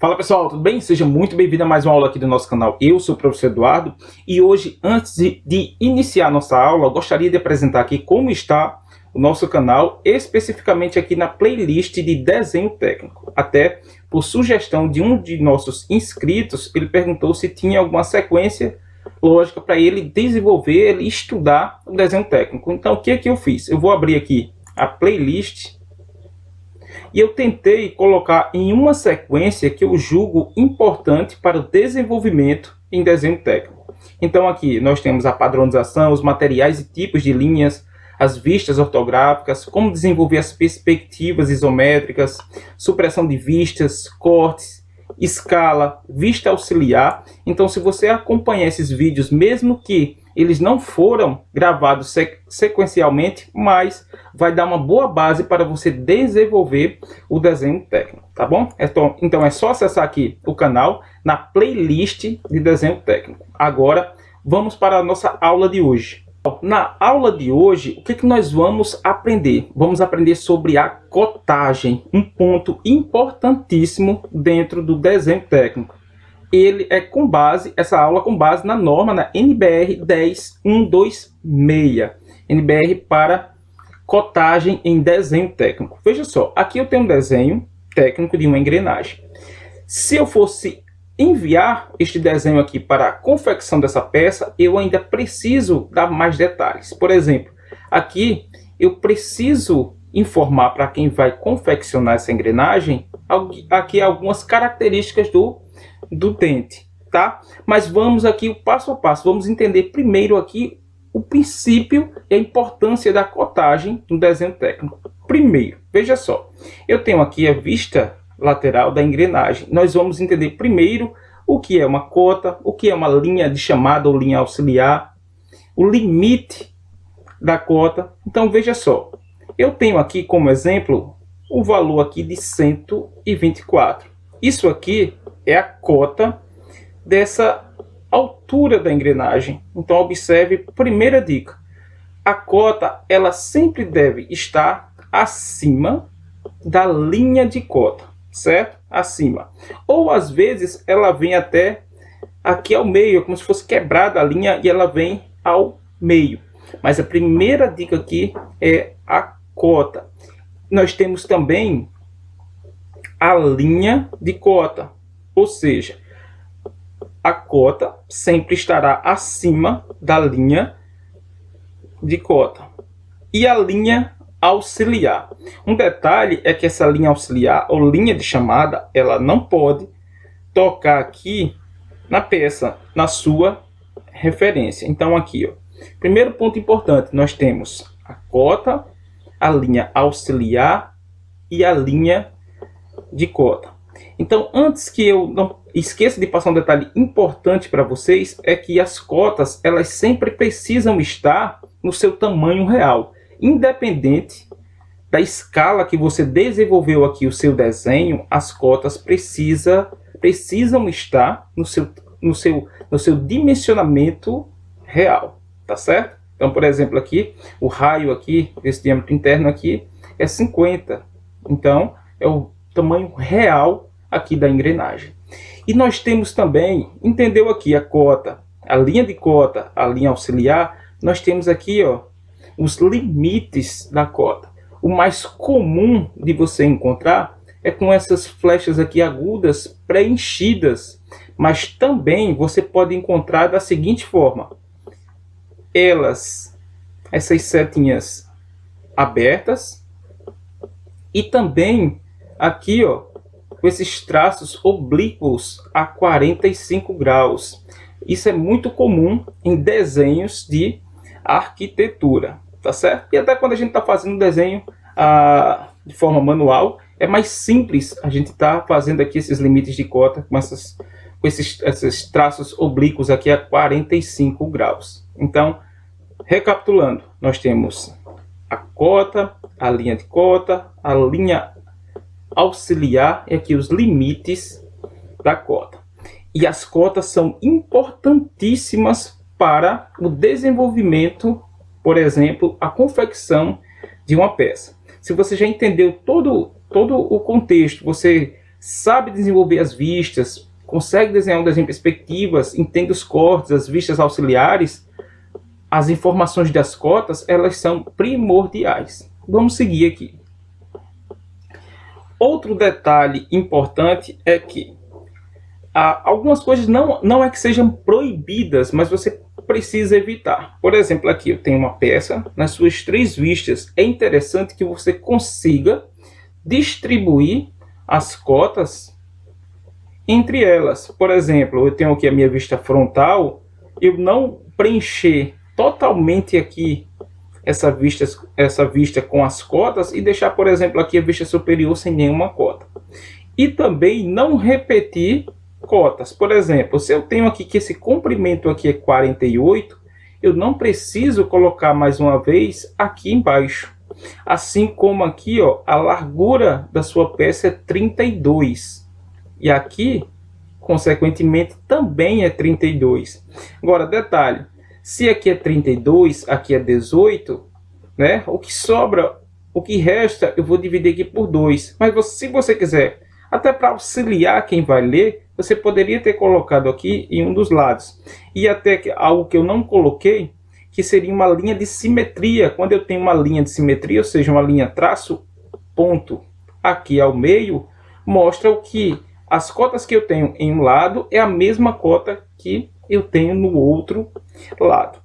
Fala pessoal, tudo bem? Seja muito bem-vindo a mais uma aula aqui do nosso canal. Eu sou o professor Eduardo e hoje, antes de iniciar a nossa aula, gostaria de apresentar aqui como está o nosso canal, especificamente aqui na playlist de desenho técnico. Até por sugestão de um de nossos inscritos, ele perguntou se tinha alguma sequência lógica para ele desenvolver, ele estudar o desenho técnico. Então, o que é que eu fiz? Eu vou abrir aqui a playlist e eu tentei colocar em uma sequência que eu julgo importante para o desenvolvimento em desenho técnico. Então aqui nós temos a padronização, os materiais e tipos de linhas, as vistas ortográficas, como desenvolver as perspectivas isométricas, supressão de vistas, cortes, escala, vista auxiliar. Então, se você acompanhar esses vídeos, mesmo que eles não foram gravados sequencialmente, mas vai dar uma boa base para você desenvolver o desenho técnico, tá bom? Então é só acessar aqui o canal na playlist de desenho técnico. Agora vamos para a nossa aula de hoje. Na aula de hoje, o que nós vamos aprender? Vamos aprender sobre a cotagem, um ponto importantíssimo dentro do desenho técnico. Ele é essa aula com base na norma, na NBR 10126, NBR para cotagem em desenho técnico. Veja só, aqui eu tenho um desenho técnico de uma engrenagem. Se eu fosse enviar este desenho aqui para a confecção dessa peça, eu ainda preciso dar mais detalhes. Por exemplo, aqui eu preciso informar para quem vai confeccionar essa engrenagem aqui algumas características do dente, tá? Mas vamos aqui o passo a passo, vamos entender primeiro aqui o princípio e a importância da cotagem no desenho técnico. Primeiro, veja só, eu tenho aqui a vista lateral da engrenagem. Nós vamos entender primeiro o que é uma cota, o que é uma linha de chamada ou linha auxiliar, o limite da cota. Então veja só, eu tenho aqui como exemplo o valor aqui de 124. Isso aqui é a cota dessa altura da engrenagem. Então observe, primeira dica, a cota ela sempre deve estar acima da linha de cota, certo? Acima. Ou às vezes ela vem até aqui ao meio, como se fosse quebrada a linha e ela vem ao meio. Mas a primeira dica aqui é a cota. Nós temos também a linha de cota, ou seja, a cota sempre estará acima da linha de cota. E a linha auxiliar. Um detalhe é que essa linha auxiliar ou linha de chamada, ela não pode tocar aqui na peça, na sua referência. Então aqui, ó, primeiro ponto importante, nós temos a cota, a linha auxiliar e a linha de cota. Então, antes que eu não esqueça de passar um detalhe importante para vocês, é que as cotas, elas sempre precisam estar no seu tamanho real. Independente da escala que você desenvolveu aqui o seu desenho, as cotas precisam estar no seu dimensionamento real, tá certo? Então, por exemplo, aqui, o raio aqui, esse diâmetro interno aqui, é 50. Então, é o tamanho real aqui da engrenagem. E nós temos também, entendeu aqui a cota, a linha de cota, a linha auxiliar, nós temos aqui, ó, os limites da cota. O mais comum de você encontrar é com essas flechas aqui agudas preenchidas, mas também você pode encontrar da seguinte forma: essas setinhas abertas e também aqui, ó, com esses traços oblíquos a 45 graus. Isso é muito comum em desenhos de arquitetura, tá certo? E até quando a gente está fazendo desenho de forma manual, é mais simples a gente estar fazendo aqui esses limites de cota com esses traços oblíquos aqui a 45 graus. Então, recapitulando, nós temos a cota, a linha de cota, a linha auxiliar e aqui os limites da cota. E as cotas são importantíssimas para o desenvolvimento, por exemplo, a confecção de uma peça. Se você já entendeu todo o contexto, você sabe desenvolver as vistas, consegue desenhar um desenho de perspectivas, entende os cortes, as vistas auxiliares, as informações das cotas, elas são primordiais. Vamos seguir aqui. Outro detalhe importante é que algumas coisas não é que sejam proibidas, mas você precisa evitar. Por exemplo, aqui eu tenho uma peça, nas suas 3 vistas, é interessante que você consiga distribuir as cotas entre elas. Por exemplo, eu tenho aqui a minha vista frontal, eu não preencher totalmente aqui essa vista com as cotas e deixar, por exemplo, aqui a vista superior sem nenhuma cota. E também não repetir cotas. Por exemplo, se eu tenho aqui que esse comprimento aqui é 48, eu não preciso colocar mais uma vez aqui embaixo. Assim como aqui, ó, a largura da sua peça é 32. E aqui, consequentemente, também é 32. Agora, detalhe, se aqui é 32, aqui é 18, né? O que sobra, o que resta, eu vou dividir aqui por 2. Mas se você quiser, até para auxiliar quem vai ler, você poderia ter colocado aqui em um dos lados. E até algo que eu não coloquei, que seria uma linha de simetria. Quando eu tenho uma linha de simetria, ou seja, uma linha traço ponto aqui ao meio, mostra o que as cotas que eu tenho em um lado é a mesma cota que eu tenho no outro lado.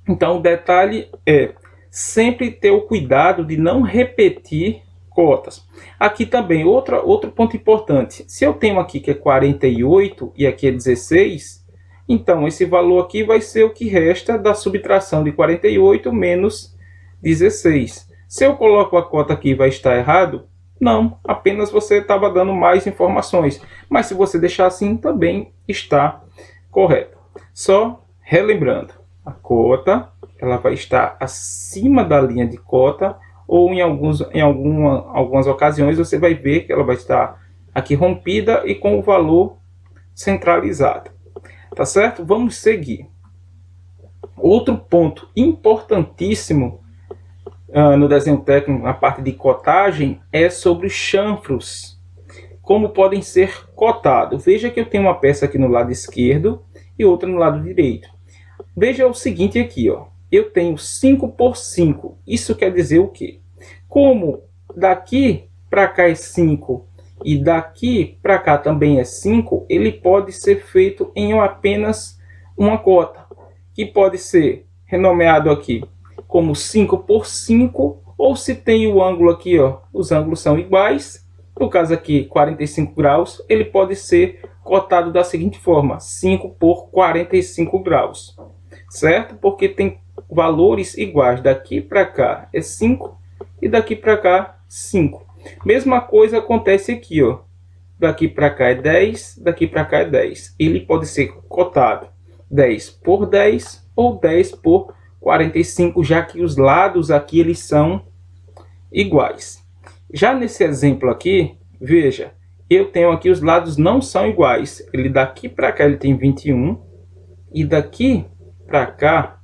Então o detalhe é sempre ter o cuidado de não repetir cotas. Aqui também outro ponto importante. Se eu tenho aqui que é 48 e aqui é 16, então esse valor aqui vai ser o que resta da subtração de 48 menos 16. Se eu coloco a cota aqui, vai estar errado? Não, apenas você estava dando mais informações. Mas se você deixar assim, também está correto. Só relembrando, a cota ela vai estar acima da linha de cota, ou em algumas ocasiões você vai ver que ela vai estar aqui rompida e com o valor centralizado. Tá certo? Vamos seguir. Outro ponto importantíssimo no desenho técnico, na parte de cotagem, é sobre os chanfros. Como podem ser cotados. Veja que eu tenho uma peça aqui no lado esquerdo e outra no lado direito. Veja o seguinte aqui, ó. Eu tenho 5 por 5. Isso quer dizer o quê? Como daqui para cá é 5 e daqui para cá também é 5, ele pode ser feito em apenas uma cota, que pode ser renomeado aqui como 5 por 5, ou se tem o ângulo aqui, ó, os ângulos são iguais, no caso aqui 45 graus, ele pode ser cotado da seguinte forma, 5 por 45 graus, certo? Porque tem valores iguais, daqui para cá é 5 e daqui para cá 5. Mesma coisa acontece aqui, ó. Daqui para cá é 10, daqui para cá é 10. Ele pode ser cotado 10 por 10 ou 10 por 45, já que os lados aqui eles são iguais. Já nesse exemplo aqui, veja, eu tenho aqui os lados não são iguais. Ele daqui para cá ele tem 21 e daqui para cá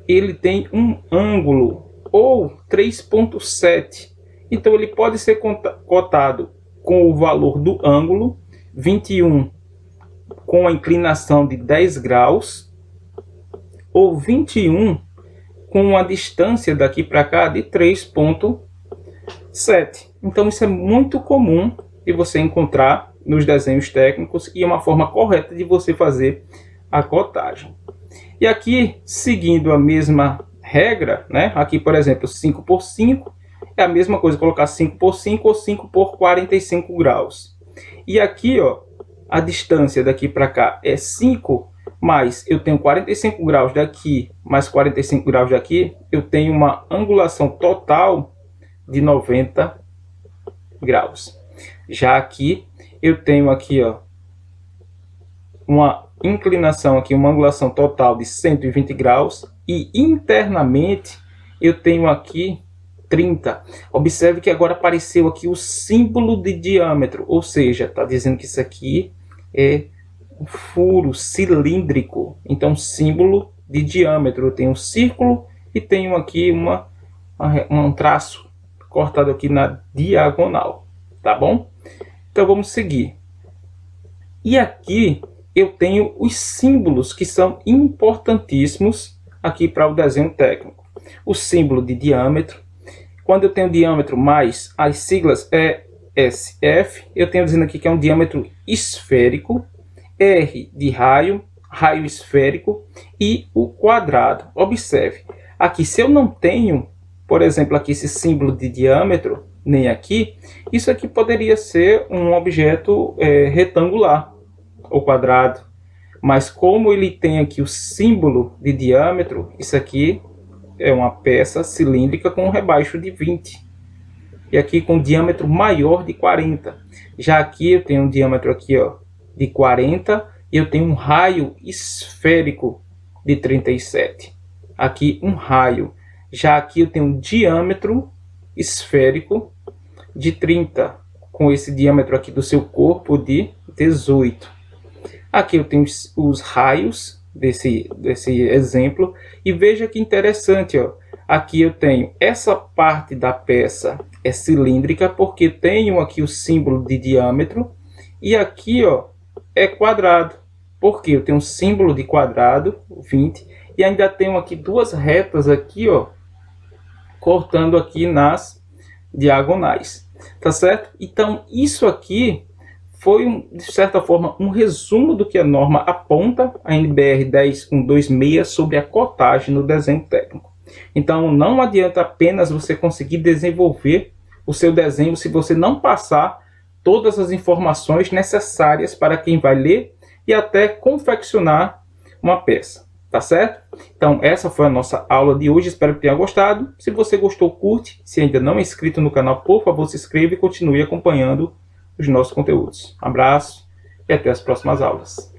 ele tem um ângulo ou 3,7. Então ele pode ser cotado com o valor do ângulo 21 com a inclinação de 10 graus ou 21 com a distância daqui para cá de 3,7. Então isso é muito comum de você encontrar nos desenhos técnicos e é uma forma correta de você fazer a cotagem. E aqui, seguindo a mesma regra, né? Aqui, por exemplo, 5 por 5 é a mesma coisa, colocar 5 por 5 ou 5 por 45 graus. E aqui, ó, a distância daqui para cá é 5, mas eu tenho 45 graus daqui, mais 45 graus daqui, eu tenho uma angulação total de 90 graus. Já aqui, eu tenho aqui, ó, uma inclinação aqui, uma angulação total de 120 graus e internamente eu tenho aqui 30. Observe que agora apareceu aqui o símbolo de diâmetro, ou seja, está dizendo que isso aqui é um furo cilíndrico. Então, símbolo de diâmetro. Eu tenho um círculo e tenho aqui um traço cortado aqui na diagonal, tá bom? Então vamos seguir. E aqui eu tenho os símbolos que são importantíssimos aqui para o desenho técnico. O símbolo de diâmetro. Quando eu tenho diâmetro mais as siglas ESF, eu tenho dizendo aqui que é um diâmetro esférico. R de raio, raio esférico e o quadrado. Observe, aqui se eu não tenho, por exemplo, aqui esse símbolo de diâmetro, nem aqui, isso aqui poderia ser um objeto retangular ou quadrado. Mas como ele tem aqui o símbolo de diâmetro, isso aqui é uma peça cilíndrica com um rebaixo de 20. E aqui com diâmetro maior de 40. Já aqui eu tenho um diâmetro aqui, ó, de 40 e eu tenho um raio esférico de 37. Aqui um raio. Já aqui eu tenho um diâmetro esférico de 30, com esse diâmetro aqui do seu corpo de 18. Aqui eu tenho os raios desse exemplo. E veja que interessante, ó. Aqui eu tenho essa parte da peça é cilíndrica, porque tenho aqui o símbolo de diâmetro. E aqui, ó, é quadrado, porque eu tenho um símbolo de quadrado, 20. E ainda tenho aqui duas retas aqui, ó, cortando aqui nas diagonais. Tá certo? Então, isso aqui foi, de certa forma, um resumo do que a norma aponta, a NBR 10126, sobre a cotagem no desenho técnico. Então, não adianta apenas você conseguir desenvolver o seu desenho se você não passar todas as informações necessárias para quem vai ler e até confeccionar uma peça. Tá certo? Então, essa foi a nossa aula de hoje. Espero que tenha gostado. Se você gostou, curte. Se ainda não é inscrito no canal, por favor, se inscreva e continue acompanhando os nossos conteúdos. Um abraço e até as próximas aulas.